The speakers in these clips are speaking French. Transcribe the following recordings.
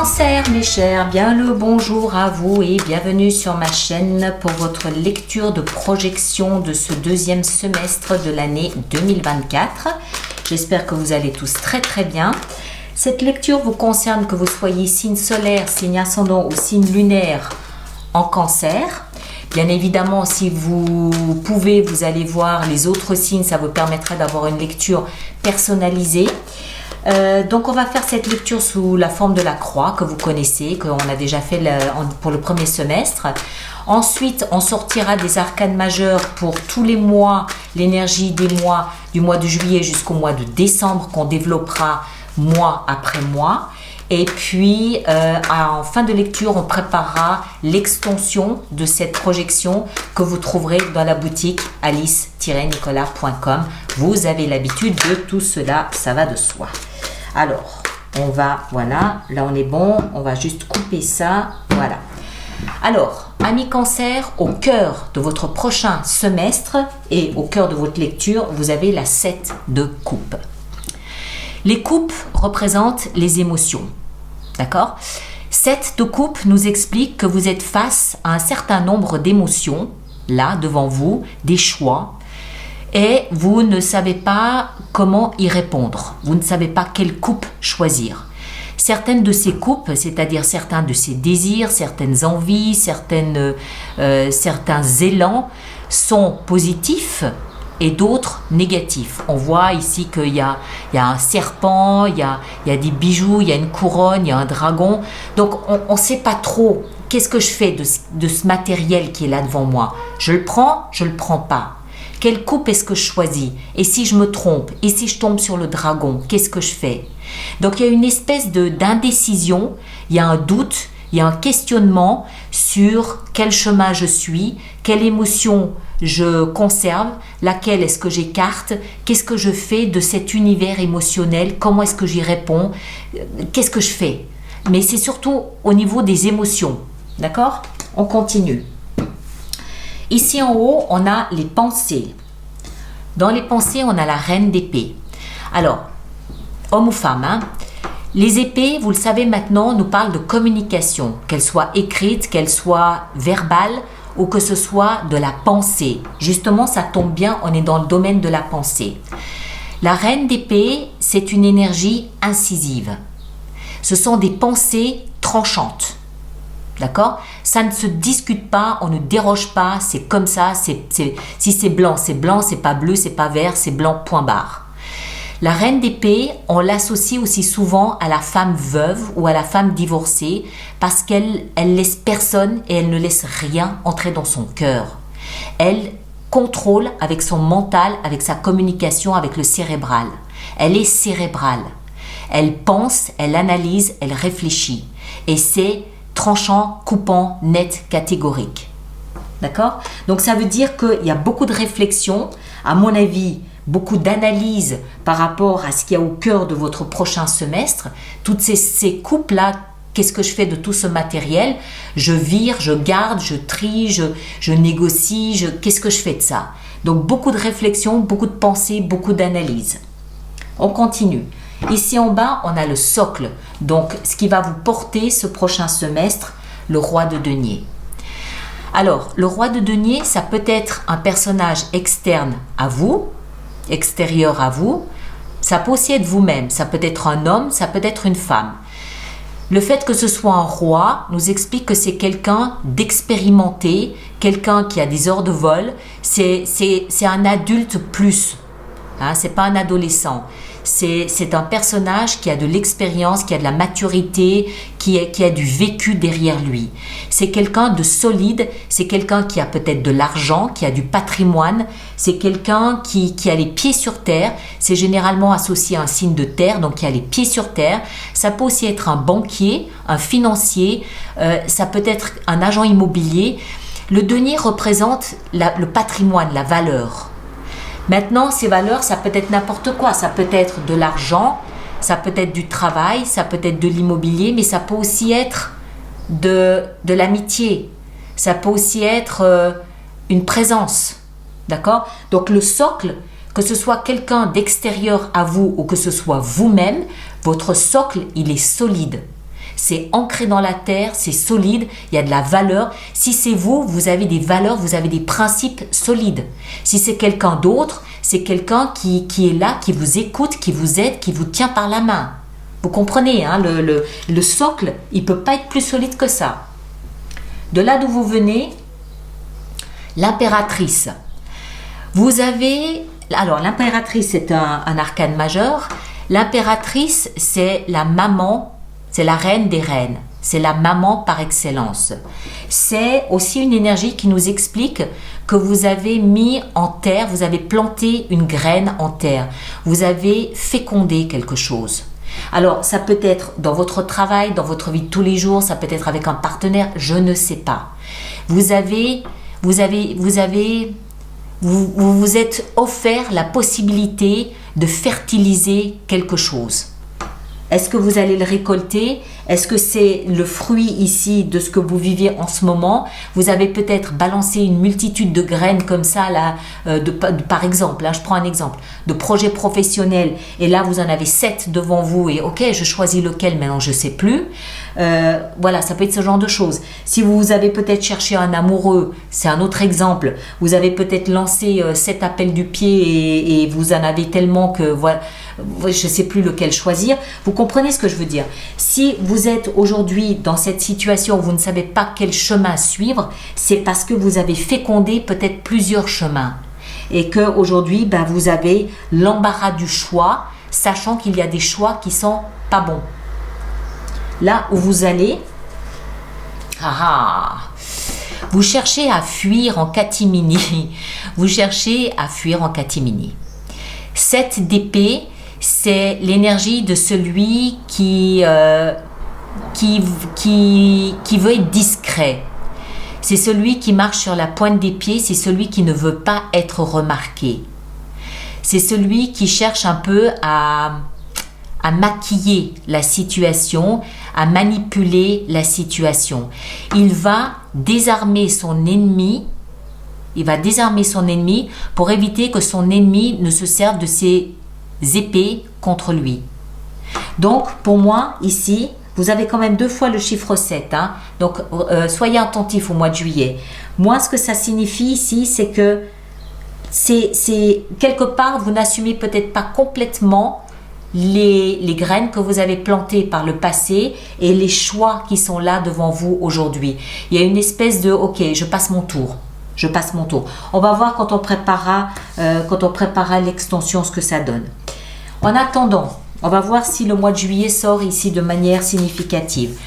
Cancer, mes chers, bien le bonjour à vous et bienvenue sur ma chaîne pour votre lecture de projection de ce deuxième semestre de l'année 2024. J'espère que vous allez tous très bien. Cette lecture vous concerne que vous soyez signe solaire, signe ascendant ou signe lunaire en Cancer. Bien évidemment, si vous pouvez, vous allez voir les autres signes, ça vous permettra d'avoir une lecture personnalisée. Donc on va faire cette lecture sous la forme de la croix que vous connaissez, qu'on a déjà fait pour le premier semestre. Ensuite, on sortira des arcanes majeurs pour tous les mois, l'énergie des mois, du mois de juillet jusqu'au mois de décembre, qu'on développera mois après mois. Et puis, en fin de lecture, on préparera l'extension de cette projection que vous trouverez dans la boutique alice-nicolas.com. Vous avez l'habitude de tout cela, ça va de soi. Alors, on va, voilà, là on est bon, on va juste couper ça, voilà. Alors, amis Cancer, au cœur de votre prochain semestre et au cœur de votre lecture, vous avez la 7 de coupe. Les coupes représentent les émotions, d'accord ? 7 de coupe nous explique que vous êtes face à un certain nombre d'émotions, là, devant vous, des choix, et vous ne savez pas comment y répondre. Vous ne savez pas quelle coupe choisir. Certaines de ces coupes, c'est-à-dire certains de ces désirs, certaines envies, certains élans sont positifs et d'autres négatifs. On voit ici qu'il y a un serpent, il y a des bijoux, il y a une couronne, il y a un dragon. Donc on ne sait pas trop qu'est-ce que je fais de ce matériel qui est là devant moi. Je le prends pas. Quelle coupe est-ce que je choisis? Et si je me trompe? Et si je tombe sur le dragon? Qu'est-ce que je fais? Donc il y a une espèce d'indécision, il y a un doute, il y a un questionnement sur quel chemin je suis, quelle émotion je conserve, laquelle est-ce que j'écarte, qu'est-ce que je fais de cet univers émotionnel, comment est-ce que j'y réponds, qu'est-ce que je fais? Mais c'est surtout au niveau des émotions, d'accord? On continue. Ici en haut, on a les pensées. Dans les pensées, on a la reine d'épée. Alors, homme ou femme, hein, les épées, vous le savez maintenant, nous parlent de communication, qu'elle soit écrite, qu'elle soit verbale ou que ce soit de la pensée. Justement, ça tombe bien, on est dans le domaine de la pensée. La reine d'épée, c'est une énergie incisive. Ce sont des pensées tranchantes. D'accord? Ça ne se discute pas, on ne déroge pas, c'est comme ça, si c'est blanc, c'est pas bleu, c'est pas vert, c'est blanc, point barre. La reine d'épée, on l'associe aussi souvent à la femme veuve ou à la femme divorcée parce qu'elle laisse personne et elle ne laisse rien entrer dans son cœur. Elle contrôle avec son mental, avec sa communication, avec le cérébral. Elle est cérébrale. Elle pense, elle analyse, elle réfléchit. Et c'est tranchant, coupant, net, catégorique. D'accord? Donc ça veut dire qu'il y a beaucoup de réflexion, à mon avis, beaucoup d'analyse par rapport à ce qu'il y a au cœur de votre prochain semestre. Toutes ces coupes-là, qu'est-ce que je fais de tout ce matériel? Je vire, je garde, je trie, je négocie, qu'est-ce que je fais de ça? Donc beaucoup de réflexion, beaucoup de pensée, beaucoup d'analyse. On continue. Ici en bas, on a le socle, donc ce qui va vous porter ce prochain semestre, le roi de denier. Alors, le roi de denier, ça peut être un personnage externe à vous, extérieur à vous, ça peut aussi être vous-même, ça peut être un homme, ça peut être une femme. Le fait que ce soit un roi nous explique que c'est quelqu'un d'expérimenté, quelqu'un qui a des heures de vol, c'est un adulte plus, hein, c'est pas un adolescent. C'est un personnage qui a de l'expérience, qui a de la maturité, qui a du vécu derrière lui. C'est quelqu'un de solide, c'est quelqu'un qui a peut-être de l'argent, qui a du patrimoine, c'est quelqu'un qui a les pieds sur terre, c'est généralement associé à un signe de terre, donc qui a les pieds sur terre. Ça peut aussi être un banquier, un financier, ça peut être un agent immobilier. Le denier représente le patrimoine, la valeur. Maintenant, ces valeurs, ça peut être n'importe quoi. Ça peut être de l'argent, ça peut être du travail, ça peut être de l'immobilier, mais ça peut aussi être de l'amitié. Ça peut aussi être une présence. D'accord? Donc, le socle, que ce soit quelqu'un d'extérieur à vous ou que ce soit vous-même, votre socle, il est solide. c'est ancré dans la terre, c'est solide, il y a de la valeur. Si c'est vous, vous avez des valeurs, vous avez des principes solides. Si c'est quelqu'un d'autre, c'est quelqu'un qui est là, qui vous écoute, qui vous aide, qui vous tient par la main. Vous comprenez, hein, le socle, il ne peut pas être plus solide que ça. De là d'où vous venez, l'impératrice. Vous avez... Alors, l'impératrice, c'est un arcane majeur. L'impératrice, c'est la maman, c'est la reine des reines. C'est la maman par excellence. C'est aussi une énergie qui nous explique que vous avez mis en terre, vous avez planté une graine en terre. Vous avez fécondé quelque chose. Alors, ça peut être dans votre travail, dans votre vie de tous les jours, ça peut être avec un partenaire, je ne sais pas. Vous vous êtes offert la possibilité de fertiliser quelque chose. Est-ce que vous allez le récolter? Est-ce que c'est le fruit ici de ce que vous vivez en ce moment? Vous avez peut-être balancé une multitude de graines comme ça, là, par exemple, je prends un exemple, de projets professionnels, et là vous en avez 7 devant vous, et ok, je choisis lequel, maintenant je ne sais plus. Voilà, ça peut être ce genre de choses. Si vous avez peut-être cherché un amoureux, c'est un autre exemple. Vous avez peut-être lancé 7 appels du pied et vous en avez tellement que voilà, je ne sais plus lequel choisir. Vous comprenez ce que je veux dire? Si vous êtes aujourd'hui dans cette situation où vous ne savez pas quel chemin suivre, c'est parce que vous avez fécondé peut-être plusieurs chemins et qu'aujourd'hui, vous avez l'embarras du choix, sachant qu'il y a des choix qui sont pas bons. Là où vous allez, vous cherchez à fuir en catimini. Vous cherchez à fuir en catimini. 7 d'épée, c'est l'énergie de celui qui veut être discret. C'est celui qui marche sur la pointe des pieds, c'est celui qui ne veut pas être remarqué. C'est celui qui cherche un peu à maquiller la situation, à manipuler la situation. Il va désarmer son ennemi. Il va désarmer son ennemi pour éviter que son ennemi ne se serve de ses épées contre lui. Donc, pour moi, ici, vous avez quand même 2 fois le chiffre 7. Donc, soyez attentifs au mois de juillet. Moi, ce que ça signifie ici, c'est que c'est quelque part, vous n'assumez peut-être pas complètement les graines que vous avez plantées par le passé et les choix qui sont là devant vous aujourd'hui. Il y a une espèce de « ok, je passe mon tour ». Je passe mon tour. On va voir quand on préparera l'extension ce que ça donne. En attendant, on va voir si le mois de juillet sort ici de manière significative.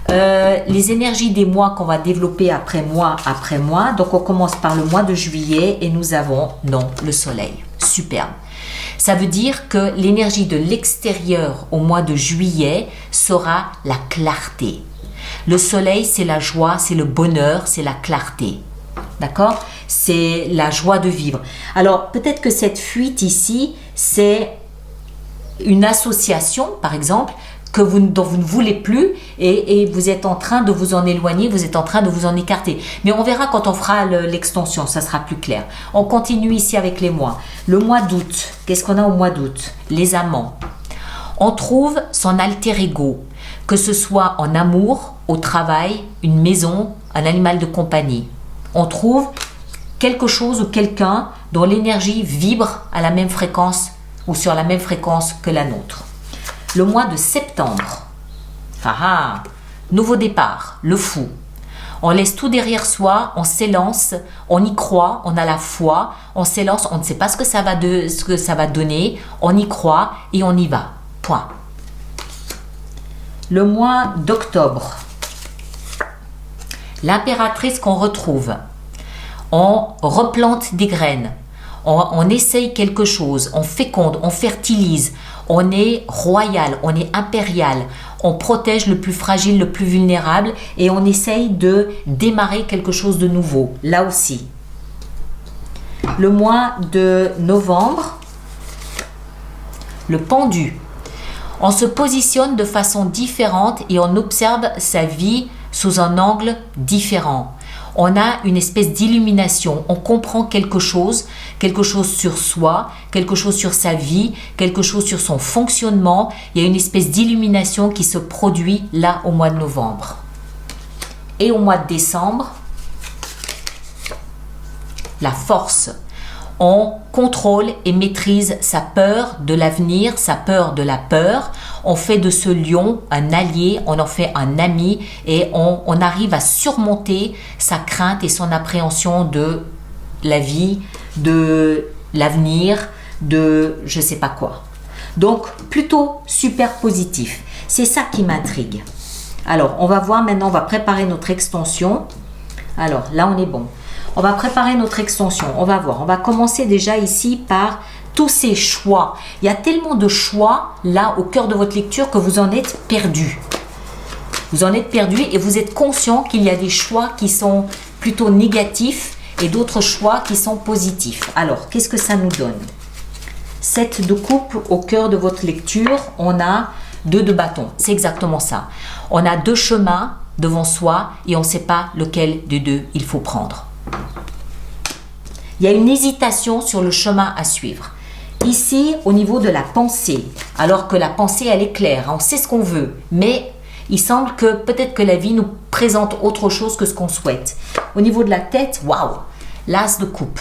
Les énergies des mois qu'on va développer après mois. Donc on commence par le mois de juillet et nous avons, le soleil. Superbe. Ça veut dire que l'énergie de l'extérieur au mois de juillet sera la clarté. Le soleil, c'est la joie, c'est le bonheur, c'est la clarté. D'accord? C'est la joie de vivre. Alors, peut-être que cette fuite ici, c'est une association, par exemple, dont vous ne voulez plus et vous êtes en train de vous en éloigner, vous êtes en train de vous en écarter. Mais on verra quand on fera l'extension, ça sera plus clair. On continue ici avec les mois. Le mois d'août, qu'est-ce qu'on a au mois d'août? Les amants. On trouve son alter ego, que ce soit en amour, au travail, une maison, un animal de compagnie. On trouve quelque chose ou quelqu'un dont l'énergie vibre à la même fréquence ou sur la même fréquence que la nôtre. Le mois de septembre, nouveau départ, le fou. On laisse tout derrière soi, on s'élance, on y croit, on a la foi, on s'élance, on ne sait pas ce que ça va donner, on y croit et on y va. Point. Le mois d'octobre, l'impératrice qu'on retrouve. On replante des graines, on essaye quelque chose, on féconde, on fertilise, on est royal, on est impérial, on protège le plus fragile, le plus vulnérable et on essaye de démarrer quelque chose de nouveau, là aussi. Le mois de novembre, le pendu. On se positionne de façon différente et on observe sa vie sous un angle différent. On a une espèce d'illumination, on comprend quelque chose quelque chose sur soi, quelque chose sur sa vie, quelque chose sur son fonctionnement. Il y a une espèce d'illumination qui se produit là au mois de novembre. Et au mois de décembre, la force. On contrôle et maîtrise sa peur de l'avenir, sa peur de la peur. On fait de ce lion un allié, on en fait un ami et on arrive à surmonter sa crainte et son appréhension de la vie, de l'avenir, de je sais pas quoi. Donc plutôt super positif. C'est ça qui m'intrigue. Alors on va voir maintenant, on va préparer notre extension. Alors là on est bon. On va préparer notre extension, on va voir. On va commencer déjà ici par tous ces choix. Il y a tellement de choix là au cœur de votre lecture que vous en êtes perdu. Vous en êtes perdu et vous êtes conscient qu'il y a des choix qui sont plutôt négatifs et d'autres choix qui sont positifs. Alors, qu'est-ce que ça nous donne? 7 de coupe au cœur de votre lecture, on a 2 de bâton. C'est exactement ça. On a 2 chemins devant soi et on ne sait pas lequel des 2 il faut prendre. Il y a une hésitation sur le chemin à suivre. Ici, au niveau de la pensée, alors que la pensée, elle est claire, on sait ce qu'on veut, mais il semble que peut-être que la vie nous présente autre chose que ce qu'on souhaite. Au niveau de la tête, waouh, l'as de coupe.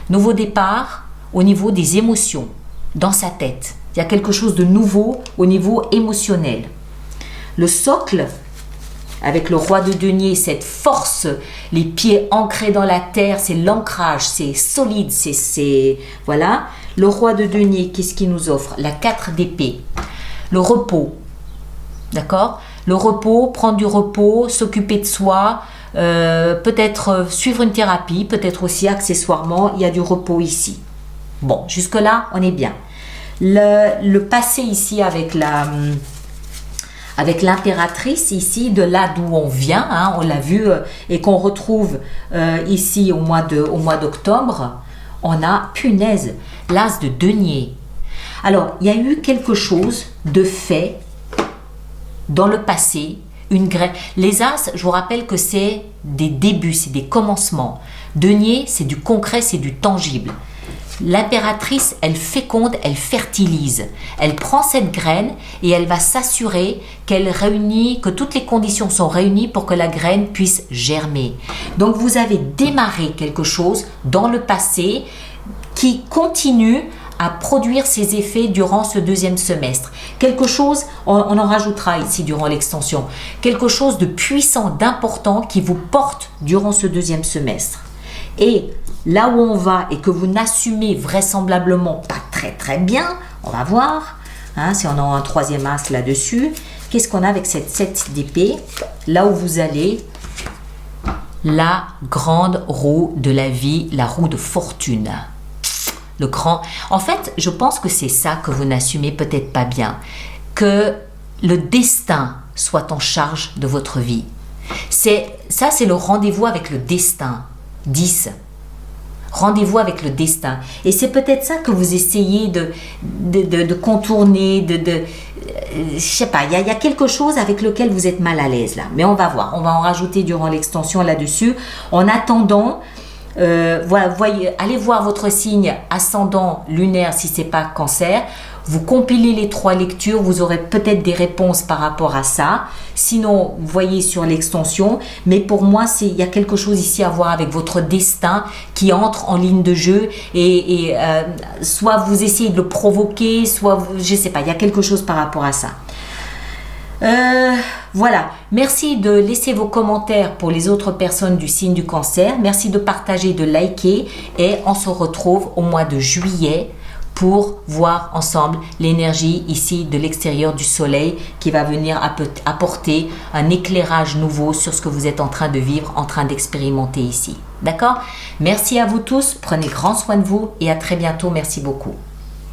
Nouveau départ au niveau des émotions, dans sa tête. Il y a quelque chose de nouveau au niveau émotionnel. Le socle, avec le roi de denier, cette force, les pieds ancrés dans la terre, c'est l'ancrage, c'est solide, c'est voilà. Le roi de denier, qu'est-ce qu'il nous offre? La 4 d'épée, le repos, d'accord? Le repos, prendre du repos, s'occuper de soi, peut-être suivre une thérapie, peut-être aussi accessoirement, il y a du repos ici. Bon, jusque-là, on est bien. Le passé ici avec l'impératrice ici, de là d'où on vient, hein, on l'a vu, et qu'on retrouve ici au mois d'octobre, on a, punaise, l'as de denier. Alors, il y a eu quelque chose de fait dans le passé, une graine. Les as, je vous rappelle que c'est des débuts, c'est des commencements. Denier, c'est du concret, c'est du tangible. L'impératrice, elle féconde, elle fertilise. Elle prend cette graine et elle va s'assurer qu'elle réunit, que toutes les conditions sont réunies pour que la graine puisse germer. Donc vous avez démarré quelque chose dans le passé qui continue à produire ses effets durant ce deuxième semestre. Quelque chose, on en rajoutera ici durant l'extension, quelque chose de puissant, d'important qui vous porte durant ce deuxième semestre. Et là où on va et que vous n'assumez vraisemblablement pas très bien, on va voir, hein, si on a un troisième as là-dessus, qu'est-ce qu'on a avec cette 7 d'épée? Là où vous allez, la grande roue de la vie, la roue de fortune. Le grand... En fait, je pense que c'est ça que vous n'assumez peut-être pas bien. Que le destin soit en charge de votre vie. Ça, c'est le rendez-vous avec le destin. 10. Rendez-vous avec le destin. Et c'est peut-être ça que vous essayez de contourner, je sais pas, il y a quelque chose avec lequel vous êtes mal à l'aise là. Mais on va voir, on va en rajouter durant l'extension là-dessus. En attendant, voilà, allez voir votre signe ascendant lunaire si c'est pas cancer. Vous compilez les 3 lectures, vous aurez peut-être des réponses par rapport à ça. Sinon, vous voyez sur l'extension. Mais pour moi, il y a quelque chose ici à voir avec votre destin qui entre en ligne de jeu. Et soit vous essayez de le provoquer, soit, je ne sais pas, il y a quelque chose par rapport à ça. Voilà, merci de laisser vos commentaires pour les autres personnes du signe du cancer. Merci de partager, de liker. Et on se retrouve au mois de juillet pour voir ensemble l'énergie ici de l'extérieur du soleil qui va venir apporter un éclairage nouveau sur ce que vous êtes en train de vivre, en train d'expérimenter ici. D'accord? Merci à vous tous, prenez grand soin de vous et à très bientôt. Merci beaucoup.